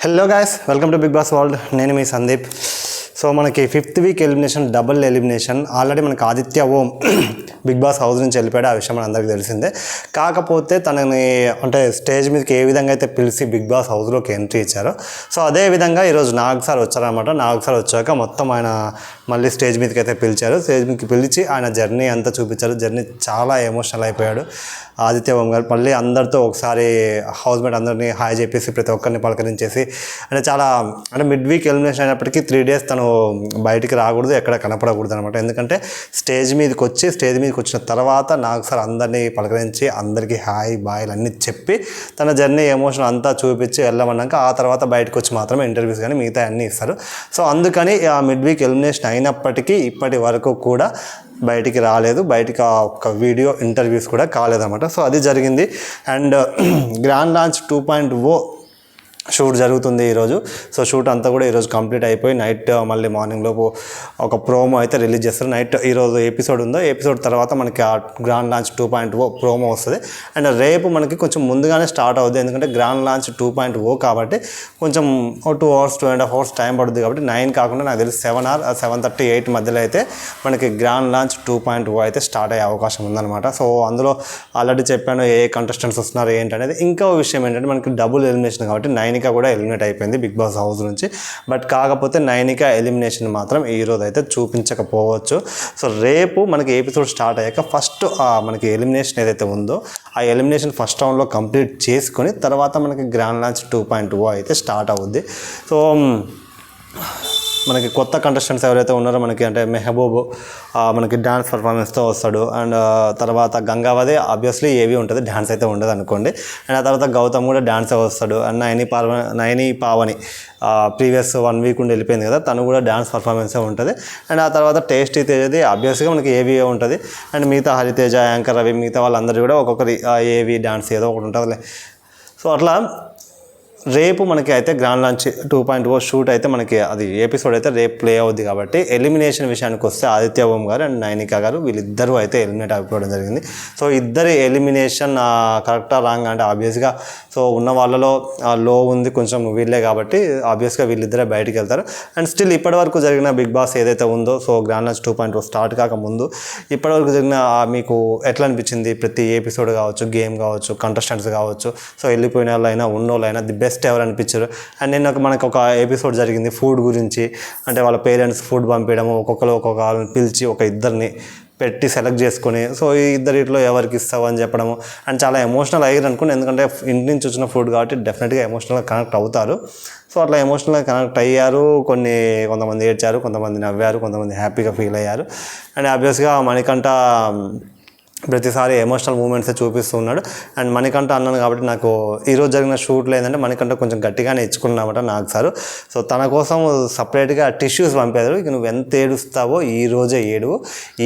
Hello guys, welcome to Bigg Boss world. నేను మీ Sandeep. So మనకి 5th week elimination, double elimination. Already మనకి Aditya Om Bigg Boss house నుంచి వెళ్ళిపోయాడు. ఆ విషయం మన అందరికీ తెలిసిందే. కాకపోతే తనని అంటే స్టేజ్ మీదకి ఏ విధంగా అయితే పిలిచి బిగ్ బాస్ హౌస్లోకి ఎంట్రీ ఇచ్చారో, సో అదే విధంగా ఈరోజు నాగ్ సార్ వచ్చారనమాట. నాగ్ సార్ వచ్చాక మొత్తం ఆయన మళ్ళీ స్టేజ్ మీదకి అయితే పిలిచారు. స్టేజ్ మీదకి పిలిచి ఆయన జర్నీ అంతా చూపించారు. జర్నీ చాలా ఎమోషనల్ అయిపోయాడు ఆదిత్య ఓం గారు. మళ్ళీ అందరితో ఒకసారి హౌస్ మేట్ అందరినీ హాయ్ చెప్పేసి ప్రతి ఒక్కరిని పలకరించేసి అంటే చాలా అంటే మిడ్ వీక్ ఎలిమినేషన్ అయినప్పటికీ 3 days తను బయటికి రాకూడదు, ఎక్కడ కనపడకూడదు అనమాట. ఎందుకంటే స్టేజ్ మీదకి వచ్చిన తర్వాత నాగ్ సార్ అందరినీ పలకరించి అందరికీ హాయ్ బాయ్లు అన్నీ చెప్పి తన జర్నీ ఎమోషన్ అంతా చూపించి వెళ్ళమన్నాక ఆ తర్వాత బయటకు వచ్చి మాత్రమే ఇంటర్వ్యూస్ కానీ మిగతా అన్నీ ఇస్తారు. సో అందుకని ఆ మిడ్ వీక్ ఎలిమినేషన్ అయినప్పటికీ ఇప్పటి వరకు కూడా బయటికి రాలేదు. బయటికి ఒక వీడియో ఇంటర్వ్యూస్ కూడా కాలేదన్నమాట. సో అది జరిగింది. అండ్ గ్రాండ్ లాంచ్ 2.0 షూట్ జరుగుతుంది ఈరోజు. సో షూట్ అంతా కూడా ఈరోజు కంప్లీట్ అయిపోయి నైట్ మళ్ళీ మార్నింగ్ లోపు ఒక ప్రోమో అయితే రిలీజ్ చేస్తారు. నైట్ ఈరోజు ఎపిసోడ్ ఉందో, ఎపిసోడ్ తర్వాత మనకి ఆ గ్రాండ్ లాంచ్ 2.0 ప్రోమో వస్తుంది. అండ్ రేపు మనకి కొంచెం ముందుగానే స్టార్ట్ అవుతుంది. ఎందుకంటే గ్రాండ్ లాంచ్ 2.0 కాబట్టి కొంచెం 2 hours 2.5 hours టైం పడుతుంది. కాబట్టి 9 కాకుండా నాకు తెలిసి 7 or 7:30 8 మధ్యలో అయితే మనకి గ్రాండ్ లాంచ్ 2.0 అయితే స్టార్ట్ అయ్యే అవకాశం ఉందన్నమాట. సో అందులో ఆల్రెడీ చెప్పాను ఏ కంటెస్టెంట్స్ వస్తున్నారు ఏంటి అనేది. ఇంకో విషయం ఏంటంటే మనకి డబుల్ ఎలిమినేషన్ కాబట్టి నైనిక కూడా ఎలిమినేట్ అయిపోయింది బిగ్ బాస్ హౌస్ నుంచి. బట్ కాకపోతే నైనిక ఎలిమినేషన్ మాత్రం ఈరోజు అయితే చూపించకపోవచ్చు. సో రేపు మనకి ఎపిసోడ్ స్టార్ట్ అయ్యాక ఫస్ట్ మనకి ఎలిమినేషన్ ఏదైతే ఉందో ఆ ఎలిమినేషన్ ఫస్ట్ రౌండ్లో కంప్లీట్ చేసుకొని తర్వాత మనకి గ్రాండ్ లాంచ్ 2.0 అయితే స్టార్ట్ అవుద్ది. సో మనకి కొత్త కంటెస్టెంట్స్ ఎవరైతే ఉన్నారో మనకి అంటే మెహబూబ్ మనకి డ్యాన్స్ పర్ఫార్మెన్స్తో వస్తాడు. అండ్ తర్వాత గంగావతి ఆబ్వియస్లీ ఏవి ఉంటుంది, డ్యాన్స్ అయితే ఉండదు అనుకోండి. అండ్ ఆ తర్వాత గౌతమ్ కూడా డ్యాన్సే వస్తాడు. And Naini Pavani previous 1 week ఉండి వెళ్ళిపోయింది కదా, తను కూడా డ్యాన్స్ పర్ఫార్మెన్సే ఉంటుంది. అండ్ ఆ తర్వాత టేస్టీ తేజది ఆబ్వియస్గా మనకి ఏవి ఉంటుంది. అండ్ మిగతా హరితేజ, యాంకర్ రవి, మిగతా వాళ్ళందరూ కూడా ఒక్కొక్కరి ఏవి డ్యాన్స్ ఏదో ఒకటి ఉంటుంది. సో అట్లా రేపు మనకి అయితే గ్రాండ్ లాంచ్ 2.0 షూట్ అయితే మనకి అది ఎపిసోడ్ అయితే రేపు ప్లే అవుద్ది. కాబట్టి ఎలిమినేషన్ విషయానికి వస్తే ఆదిత్య ఓం గారు అండ్ నైనిక గారు వీళ్ళిద్దరూ అయితే ఎలిమినేట్ అయిపోవడం జరిగింది. సో ఇద్దరి ఎలిమినేషన్ కరెక్టా రాంగ్ అంటే ఆబ్వియస్గా సో ఉన్న వాళ్ళలో లో ఉంది కొంచెం వీళ్ళే కాబట్టి ఆబ్వియస్గా వీళ్ళిద్దరే బయటికి వెళ్తారు. అండ్ స్టిల్ ఇప్పటివరకు జరిగిన బిగ్ బాస్ ఏదైతే ఉందో సో గ్రాండ్ లాంచ్ 2.0 స్టార్ట్ కాకముందు ఇప్పటివరకు జరిగిన మీకు ఎట్లా అనిపించింది? ప్రతి ఎపిసోడ్ కావచ్చు, గేమ్ కావచ్చు, కంటెస్టెంట్స్ కావచ్చు, సో వెళ్ళిపోయిన వాళ్ళైనా ఉన్నోళ్ళైనా ది బెస్ట్ ఎవరు అనిపించారు? అండ్ నేను మనకు ఒక ఎపిసోడ్ జరిగింది ఫుడ్ గురించి. అంటే వాళ్ళ పేరెంట్స్ ఫుడ్ పంపించడము, ఒక్కొక్కరు ఒక్కొక్కరిని పిలిచి ఒక ఇద్దరిని పెట్టి సెలెక్ట్ చేసుకొని సో ఈ ఇద్దరిలో ఎవరికి ఇస్తావు అని చెప్పడము. అండ్ చాలా ఎమోషనల్ అయ్యారు అనుకోండి. ఎందుకంటే ఇంటి నుంచి వచ్చిన ఫుడ్ కాబట్టి డెఫినెట్గా ఎమోషనల్గా కనెక్ట్ అవుతారు. సో అట్లా ఎమోషనల్గా కనెక్ట్ అయ్యారు. కొంతమంది ఏడ్చారు, కొంతమంది నవ్వారు, కొంతమంది హ్యాపీగా ఫీల్ అయ్యారు. అండ్ ఆబ్వియస్గా మణికంఠ ప్రతిసారి ఎమోషనల్ మూమెంట్సే చూపిస్తూ ఉన్నాడు. అండ్ మణికంఠ అన్నాను కాబట్టి నాకు ఈరోజు జరిగిన షూట్లో ఏంటంటే మణికంఠ కొంచెం గట్టిగానే ఇచ్చుకున్నామట నాగ్ సారు. సో తన కోసం సపరేట్గా టిష్యూస్ పంపారు. ఇక నువ్వు ఎంత ఏడుస్తావో ఈ రోజే ఏడువు,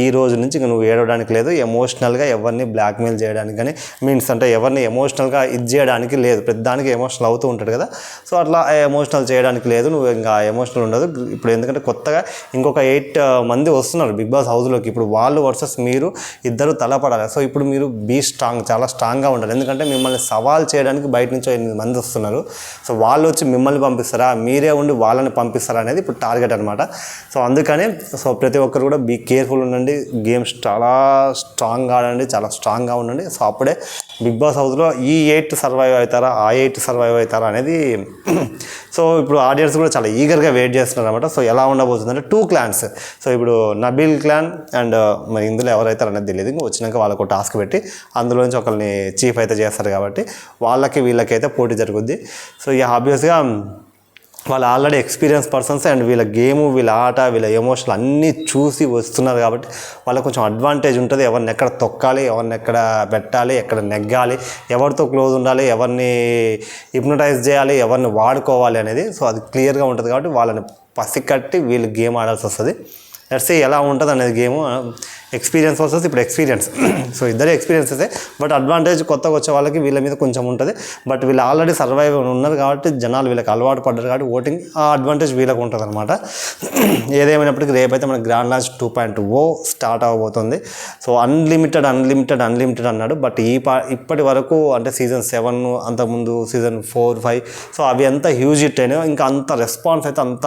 ఈ రోజు నుంచి ఇక నువ్వు ఏడవడానికి లేదు, ఎమోషనల్గా ఎవరిని బ్లాక్మెయిల్ చేయడానికి కానీ మీన్స్ అంటే ఎవరిని ఎమోషనల్గా ఇది చేయడానికి లేదు. ప్రతిదానికి ఎమోషనల్ అవుతూ ఉంటాడు కదా, సో అట్లా ఎమోషనల్ చేయడానికి లేదు, నువ్వు ఇంకా ఎమోషనల్ ఉండదు. ఇప్పుడు ఎందుకంటే కొత్తగా ఇంకొక 8 మంది వస్తున్నారు బిగ్ బాస్ హౌస్లోకి. ఇప్పుడు వాళ్ళు వర్సెస్ మీరు ఇద్దరు తలపడాలి. సో ఇప్పుడు మీరు బీ స్ట్రాంగ్, చాలా స్ట్రాంగ్గా ఉండాలి. ఎందుకంటే మిమ్మల్ని సవాల్ చేయడానికి బయట నుంచి 8 మంది వస్తున్నారు. సో వాళ్ళు వచ్చి మిమ్మల్ని పంపిస్తారా, మీరే ఉండి వాళ్ళని పంపిస్తారా అనేది ఇప్పుడు టార్గెట్ అనమాట. సో అందుకని సో ప్రతి ఒక్కరు కూడా బీ కేర్ఫుల్ ఉండండి, గేమ్స్ చాలా స్ట్రాంగ్గా ఆడండి, చాలా స్ట్రాంగ్గా ఉండండి. సో అప్పుడే బిగ్ బాస్ హౌస్లో ఈ 8 సర్వైవ్ అవుతారా, ఆ 8 సర్వైవ్ అవుతారా అనేది సో ఇప్పుడు ఆడియన్స్ కూడా చాలా ఈగర్గా వెయిట్ చేస్తున్నారు అనమాట. సో ఎలా ఉండబోతుందంటే 2 clans. సో ఇప్పుడు నబీల్ క్లాన్ అండ్ మరి ఇందులో ఎవరైతారు అనేది తెలియదు. ఇంకా వచ్చినాక వాళ్ళకు టాస్క్ పెట్టి అందులో నుంచి ఒకరిని చీఫ్ అయితే చేస్తారు కాబట్టి వాళ్ళకి వీళ్ళకైతే పోటీ జరుగుద్ది. సో ఈ ఆబ్వియస్గా వాళ్ళు ఆల్రెడీ ఎక్స్పీరియన్స్ పర్సన్స్ అండ్ వీళ్ళ గేము, వీళ్ళ ఆట, వీళ్ళ ఎమోషనల్ అన్నీ చూసి వస్తున్నారు కాబట్టి వాళ్ళకి కొంచెం అడ్వాంటేజ్ ఉంటుంది. ఎవరిని ఎక్కడ తొక్కాలి, ఎవరిని ఎక్కడ పెట్టాలి, ఎక్కడ నెగ్గాలి, ఎవరితో క్లోజ్ ఉండాలి, ఎవరిని హిప్నటైజ్ చేయాలి, ఎవరిని వాడుకోవాలి అనేది సో అది క్లియర్గా ఉంటుంది. కాబట్టి వాళ్ళని పసికట్టి వీళ్ళు గేమ్ ఆడాల్సి వస్తుంది. లెట్స్ సీ ఎలా ఉంటుంది అనేది గేము. ఎక్స్పీరియన్స్ వర్సెస్ ఇప్పుడు ఎక్స్పీరియన్స్. సో ఇద్దరు ఎక్స్పీరియన్సెసే, బట్ అడ్వాంటేజ్ కొత్తగా వచ్చే వాళ్ళకి వీళ్ళ మీద కొంచెం ఉంటుంది. బట్ వీళ్ళు ఆల్రెడీ సర్వైవ్ ఉన్నారు కాబట్టి జనాలు వీళ్ళకి అలవాటు పడ్డారు కాబట్టి ఓటింగ్ ఆ అడ్వాంటేజ్ వీళ్ళకు ఉంటుంది అనమాట. ఏదేమైనప్పటికీ రేపైతే మన గ్రాండ్ లాంచ్ 2.0 స్టార్ట్ అవ్వబోతుంది. సో అన్లిమిటెడ్ అన్నాడు. బట్ ఇప్పటి వరకు అంటే సీజన్ 7 అంతకుముందు సీజన్ 4, 5 సో అవి అంత హ్యూజ్ హిట్ అయినాయి. ఇంకా అంత రెస్పాన్స్ అయితే అంత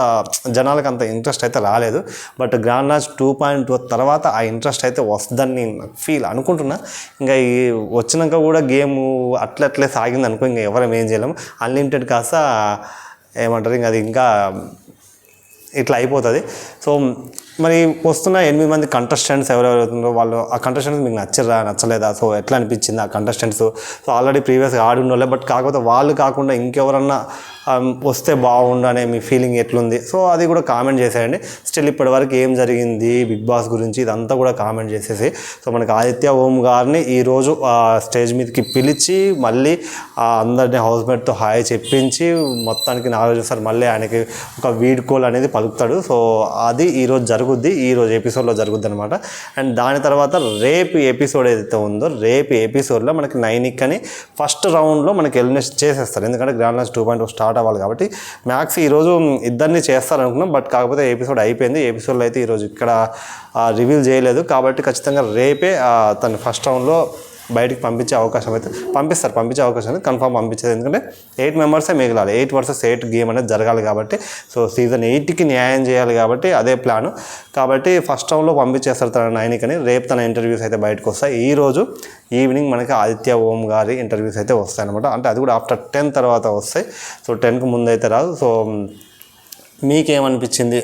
జనాలకు అంత ఇంట్రెస్ట్ అయితే రాలేదు. బట్ గ్రాండ్ లాంచ్ 2.0 తర్వాత ఆ ఇంట్రెస్ట్ అయితే వస్తుందని నేను ఫీల్ అనుకుంటున్నా. ఇంకా ఈ వచ్చినాక కూడా గేమ్ అట్లే సాగింది అనుకో, ఇంకా ఎవరం ఏం చేయలేము. అన్లిమిటెడ్ కాస్త ఏమంటారు ఇంకా అది ఇంకా ఇట్లా అయిపోతుంది. సో మరి వస్తున్న 8 మంది కంటెస్టెంట్స్ ఎవరెవరు అవుతుందో వాళ్ళు ఆ కంటెస్టెంట్స్ మీకు నచ్చలేదా? సో ఎట్లా అనిపించింది ఆ కంటెస్టెంట్స్? సో ఆల్రెడీ ప్రీవియస్గా ఆడి ఉండలే, బట్ కాకపోతే వాళ్ళు కాకుండా ఇంకెవరన్నా వస్తే బాగుండు అనే మీ ఫీలింగ్ ఎట్లుంది? సో అది కూడా కామెంట్ చేసేయండి. స్టిల్ ఇప్పటివరకు ఏం జరిగింది బిగ్ బాస్ గురించి ఇదంతా కూడా కామెంట్ చేసేసి, సో మనకి ఆదిత్య ఓం గారిని ఈరోజు స్టేజ్ మీదకి పిలిచి మళ్ళీ అందరినీ హౌస్మేట్తో హాయ్ చెప్పించి మొత్తానికి నాగార్జున సార్ మళ్ళీ ఆయనకి ఒక వీడ్కోల్ అనేది పలుకుతాడు. సో అది ఈరోజు ఈరోజు ఎపిసోడ్లో జరుగుద్ది అనమాట. అండ్ దాని తర్వాత రేపు ఎపిసోడ్ ఏదైతే ఉందో రేపు ఎపిసోడ్లో మనకి నైనిక్ అని ఫస్ట్ రౌండ్లో మనకి ఎలిమినేషన్ చేసేస్తారు. ఎందుకంటే గ్రాండ్ లాంచ్ 2.0 స్టార్ట్ అవ్వాలి కాబట్టి మ్యాక్స్ ఈరోజు ఇద్దరిని చేస్తారనుకున్నాం. బట్ కాకపోతే ఎపిసోడ్ అయిపోయింది. ఎపిసోడ్లో అయితే ఈరోజు ఇక్కడ రివీల్ చేయలేదు కాబట్టి ఖచ్చితంగా రేపే తను ఫస్ట్ రౌండ్లో బయటికి పంపించే అవకాశం అయితే పంపించే అవకాశం అయితే కన్ఫామ్ పంపించేది. ఎందుకంటే 8 మెంబర్సే మిగలాలి, 8 vs 8 గేమ్ అనేది జరగాలి కాబట్టి. సో సీజన్ 8కి న్యాయం చేయాలి కాబట్టి అదే ప్లాను. కాబట్టి ఫస్ట్ రౌండ్లో పంపించేస్తారు తన నైనికని. రేపు తన ఇంటర్వ్యూస్ అయితే బయటకు వస్తాయి. ఈరోజు ఈవినింగ్ మనకి ఆదిత్య ఓం గారి ఇంటర్వ్యూస్ అయితే వస్తాయి అనమాట. అంటే అది కూడా ఆఫ్టర్ 10 తర్వాత వస్తాయి. సో 10కి ముందు అయితే రాదు. సో మీకేమనిపించింది?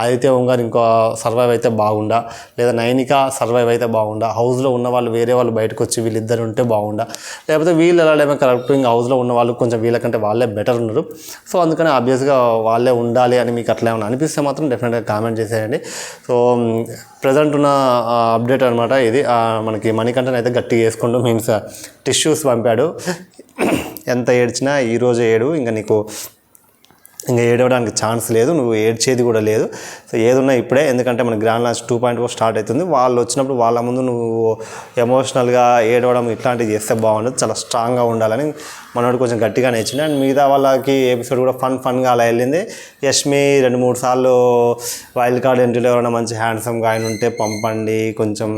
ఆదిత్య ఓం గారు ఇంకో సర్వైవ్ అయితే బాగుండా, లేదా నైనిక సర్వైవ్ అయితే బాగుండా, హౌస్లో ఉన్న వాళ్ళు వేరే వాళ్ళు బయటకు వచ్చి వీళ్ళిద్దరు ఉంటే బాగుండా, లేకపోతే వీళ్ళు వెళ్ళడమే కరెక్ట్, ఇంకా హౌస్లో ఉన్న వాళ్ళు కొంచెం వీళ్ళకంటే వాళ్ళే బెటర్ ఉన్నారు. సో అందుకని ఆబ్వియస్గా వాళ్ళే ఉండాలి అని మీకు అట్లా ఏమైనా అనిపిస్తే మాత్రం డెఫినెట్గా కామెంట్ చేసేయండి. సో ప్రజెంట్ ఉన్న అప్డేట్ అనమాట ఇది. మనకి మణికంఠన్ అయితే గట్టిగా వేసుకుంటూ మీన్స్ టిష్యూస్ పంపాడు. ఎంత ఏడ్చినా ఈరోజు ఏడు, ఇంకా ఏడవడానికి ఛాన్స్ లేదు, నువ్వు ఏడ్చేది కూడా లేదు. సో ఏదున్నా ఇప్పుడే, ఎందుకంటే మన గ్రాండ్ లాంచ్ 2.0 స్టార్ట్ అవుతుంది. వాళ్ళు వచ్చినప్పుడు వాళ్ళ ముందు నువ్వు ఎమోషనల్గా ఏడవడం ఇట్లాంటివి చేస్తే బాగుండదు. చాలా స్ట్రాంగ్గా ఉండాలని మనోడు కొంచెం గట్టిగానే ఇచ్చింది. అండ్ మిగతా వాళ్ళకి ఎపిసోడ్ కూడా ఫన్గా అలా వెళ్ళింది. యష్మి 2-3 సార్లు వైల్డ్ కార్డ్ ఎంట్రీలో ఎవరైనా మంచి హ్యాండ్సమ్గా ఆయన ఉంటే పంపండి కొంచెం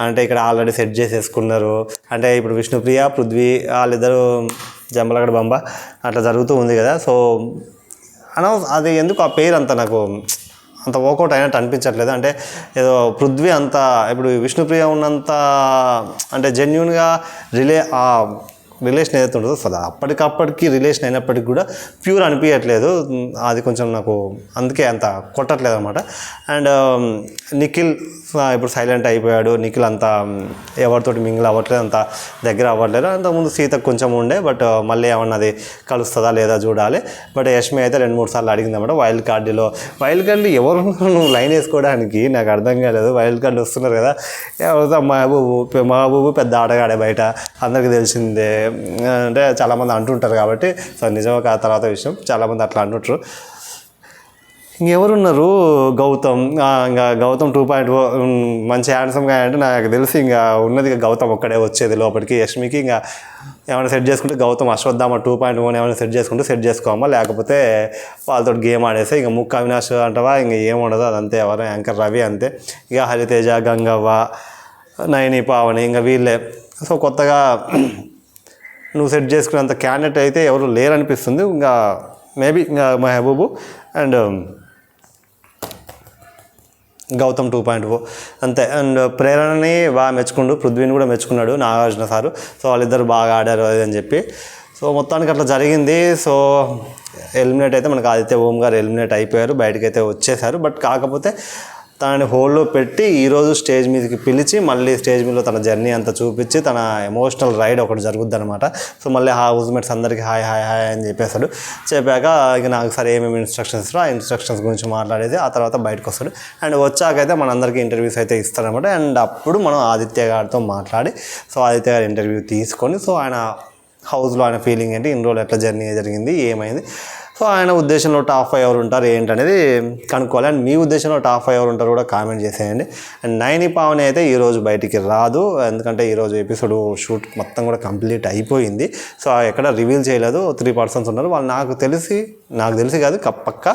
అంటే ఇక్కడ ఆల్రెడీ సెట్ చేసేసుకున్నారు. అంటే ఇప్పుడు విష్ణుప్రియ, పృథ్వీ వాళ్ళిద్దరూ జంబలగడ బంబ అట్లా జరుగుతూ ఉంది కదా. సో అది ఎందుకు ఆ పేరు అంత నాకు అంత వర్కౌట్ అయినట్టు అనిపించట్లేదు. అంటే ఏదో పృథ్వీ అంత ఇప్పుడు విష్ణుప్రియ ఉన్నంత అంటే జెన్యున్గా రిలేషన్ ఏదైతే ఉంటుందో సో అప్పటికప్పటికి రిలేషన్ అయినప్పటికీ కూడా ప్యూర్ అనిపించట్లేదు. అది కొంచెం నాకు అందుకే అంత కొట్టట్లేదు అనమాట. అండ్ నిఖిల్ ఇప్పుడు సైలెంట్ అయిపోయాడు. నిఖిల్ అంత ఎవరితోటి మింగిల్ అవ్వట్లేదు, అంత దగ్గర అవ్వట్లేదు. అంతకుముందు సీతకు కొంచెం ఉండే, బట్ మళ్ళీ ఏమన్నా అది కలుస్తుందా లేదా చూడాలి. బట్ యష్మి అయితే 2-3 సార్లు అడిగింది అనమాట వైల్డ్ కార్డులో ఎవరు నువ్వు లైన్ వేసుకోవడానికి నాకు అర్థం కాలేదు. వైల్డ్ కార్డు వస్తున్నారు కదా, ఎవరితో మహబూబు పెద్ద ఆటగాడే బయట అందరికీ తెలిసిందే అంటే చాలామంది అంటుంటారు కాబట్టి. సో నిజమే ఆ తర్వాత విషయం చాలామంది అట్లా అంటుంటారు. ఇంకెవరున్నారు? ఇంకా గౌతమ్ 2.0 మంచి హ్యాండ్సమ్గా అంటే నాకు తెలిసి ఇంకా ఉన్నది గౌతమ్ ఒక్కడే వచ్చేది లోపలికి. యష్మికి ఇంకా ఏమైనా సెట్ చేసుకుంటే గౌతమ్ అశ్వత్థామ 2.0 ఏమైనా సెట్ చేసుకోమా, లేకపోతే వాళ్ళతో గేమ్ ఆడేస్తే ఇంకా ముక్క అవినాష్ అంటావా ఇంకా ఏముండదు. అదంతే. ఎవరు యాంకర్ రవి అంతే. ఇక హరితేజ, గంగవ్వ, నయని, పావని ఇంకా వీళ్ళే. సో కొత్తగా నువ్వు సెట్ చేసుకునేంత క్యాండిడేట్ అయితే ఎవరు లేరనిపిస్తుంది. ఇంకా మేబీ ఇంకా మహబూబు అండ్ గౌతమ్ 2.0 అంతే. అండ్ ప్రేరణని బాగా మెచ్చుకుండు, పృథ్వీని కూడా మెచ్చుకున్నాడు నాగార్జున సారు. సో వాళ్ళిద్దరు బాగా ఆడారు అది అని చెప్పి. సో మొత్తానికి అట్లా జరిగింది. సో ఎలిమినేట్ అయితే మనకు ఆదిత్య ఓం గారు ఎలిమినేట్ అయిపోయారు, బయటకైతే వచ్చేసారు. బట్ కాకపోతే తనని హోల్డ్లో పెట్టి ఈరోజు స్టేజ్ మీదకి పిలిచి మళ్ళీ స్టేజ్ మీదలో తన జర్నీ అంతా చూపించి తన ఎమోషనల్ రైడ్ ఒకటి జరుగుద్ది అనమాట. సో మళ్ళీ హౌస్మేట్స్ అందరికీ హాయ్ హాయ్ హాయ్ అని చెప్పేస్తాడు. చెప్పాక ఇక నాకు సరే ఏమేమి ఇన్స్ట్రక్షన్స్ ఆ ఇన్స్ట్రక్షన్స్ గురించి మాట్లాడేది. ఆ తర్వాత బయటకు వస్తాడు. అండ్ వచ్చాకైతే మనందరికీ ఇంటర్వ్యూస్ అయితే ఇస్తారనమాట. అండ్ అప్పుడు మనం ఆదిత్య గారితో మాట్లాడి సో ఆదిత్య గారి ఇంటర్వ్యూ తీసుకొని సో ఆయన హౌస్లో ఆయన ఫీలింగ్ ఏంటి, ఇన్ని రోజులు ఎట్లా జర్నీ జరిగింది, ఏమైంది, సో సో ఆయన ఉద్దేశంలో టాప్ 5 ఎవరు ఉంటారు ఏంటనేది కనుక్కోవాలి. అండ్ మీ ఉద్దేశంలో టాప్ 5 ఎవరు ఉంటారు కూడా కామెంట్ చేసేయండి. అండ్ నైని పావని అయితే ఈరోజు బయటికి రాదు, ఎందుకంటే ఈరోజు ఎపిసోడ్ షూట్ మొత్తం కూడా కంప్లీట్ అయిపోయింది. సో ఎక్కడ రివీల్ చేయలేదు. 3 పర్సన్స్ ఉన్నారు. వాళ్ళు నాకు తెలిసి కాదు పక్క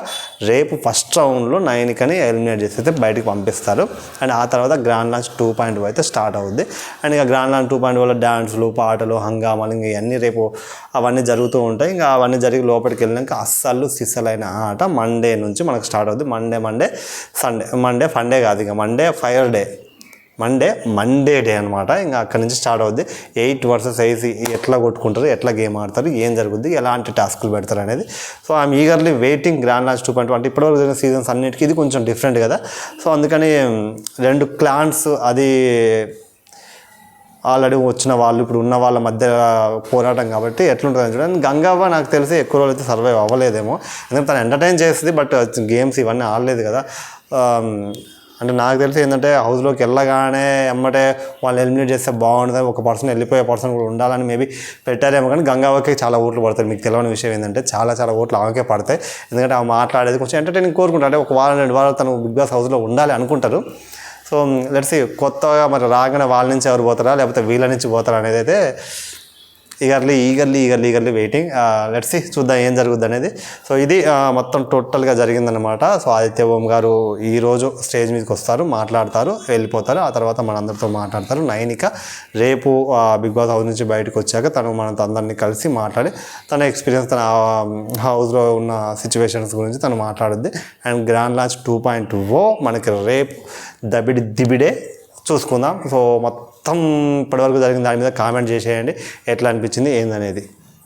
రేపు ఫస్ట్ రౌండ్లో నైనికని ఎలిమినేట్ చేసి అయితే బయటికి పంపిస్తారు. అండ్ ఆ తర్వాత గ్రాండ్ లాంచ్ 2.0 అయితే స్టార్ట్ అవుద్ది. అండ్ ఇక గ్రాండ్ లాంచ్ 2.0 వల్ల డాన్సులు, పాటలు, హంగామాలు ఇంకా ఇవన్నీ రేపు అవన్నీ జరుగుతూ ఉంటాయి. ఇంకా అవన్నీ జరిగి లోపలికి వెళ్ళినాక అస్సలు సిస్సలైన ఆట మండే నుంచి మనకు స్టార్ట్ అవుద్ది. మండే ఫండే కాదు, ఇక మండే డే అనమాట. ఇంకా అక్కడి నుంచి స్టార్ట్ అవుద్ది. 8 వర్సెస్ 8 ఎట్లా కొట్టుకుంటారు, ఎట్లా గేమ్ ఆడతారు, ఏం జరుగుద్ది, ఎలాంటి టాస్కులు పెడతారు అనేది. So I'm eagerly waiting grand launch 2.1. అంటే ఇప్పటివరకు జరిగిన సీజన్స్ అన్నిటికీ ఇది కొంచెం డిఫరెంట్ కదా. సో అందుకని 2 క్లాన్స్ అది ఆల్రెడీ వచ్చిన వాళ్ళు ఇప్పుడు ఉన్న వాళ్ళ మధ్య పోరాటం కాబట్టి ఎట్లుంటుందని చూడండి. గంగవ్వ నాకు తెలిసి ఎక్కువ రోజులు అయితే సర్వైవ్ అవ్వలేదేమో, ఎందుకంటే తను ఎంటర్టైన్ చేస్తుంది, బట్ గేమ్స్ ఇవన్నీ ఆడలేదు కదా. అంటే నాకు తెలిసి ఏంటంటే హౌస్లోకి వెళ్ళగానే ఎమ్మటే వాళ్ళు ఎలిమినేట్ చేస్తే బాగుంటుంది, ఒక పర్సన్ వెళ్ళిపోయే పర్సన్ కూడా ఉండాలని మేబీ పెట్టారేమో. కానీ గంగావకే చాలా ఓట్లు పడతాయి. మీకు తెలియని విషయం ఏంటంటే చాలా ఓట్లు ఆమెకే పడతాయి. ఎందుకంటే ఆమె మాట్లాడేది కొంచెం ఎంటర్టైనింగ్ కోరుకుంటారు. అంటే ఒక వారం 2 వారాలు తను బిగ్ బాస్ హౌస్లో ఉండాలి అనుకుంటారు. సో లెట్స్ సీ కొత్తగా మరి రాగానే వాళ్ళ నుంచి ఎవరు పోతారా లేకపోతే వీళ్ళ నుంచి పోతారా అనేది అయితే ఈగర్లీ వెయిటింగ్. లెట్స్ సీ, చూద్దాం ఏం జరుగుద్ది అనేది. సో ఇది మొత్తం టోటల్గా జరిగిందనమాట. సో ఆదిత్య ఓం గారు ఈరోజు స్టేజ్ మీదకి వస్తారు, మాట్లాడతారు, వెళ్ళిపోతారు. ఆ తర్వాత మనందరితో మాట్లాడతారు. నైనిక రేపు బిగ్ బాస్ హౌస్ నుంచి బయటకు వచ్చాక తను మనతో అందరినీ కలిసి మాట్లాడి తన ఎక్స్పీరియన్స్, తన హౌస్లో ఉన్న సిచ్యువేషన్స్ గురించి తను మాట్లాడుద్ది. అండ్ గ్రాండ్ లాంచ్ 2.0 మనకి రేపు దిబిడే చూసుకుందాం. సో మొత్తం ఇప్పటివరకు జరిగిన దాని మీద కామెంట్ చేసేయండి, ఎట్లా అనిపించింది ఏందనేది.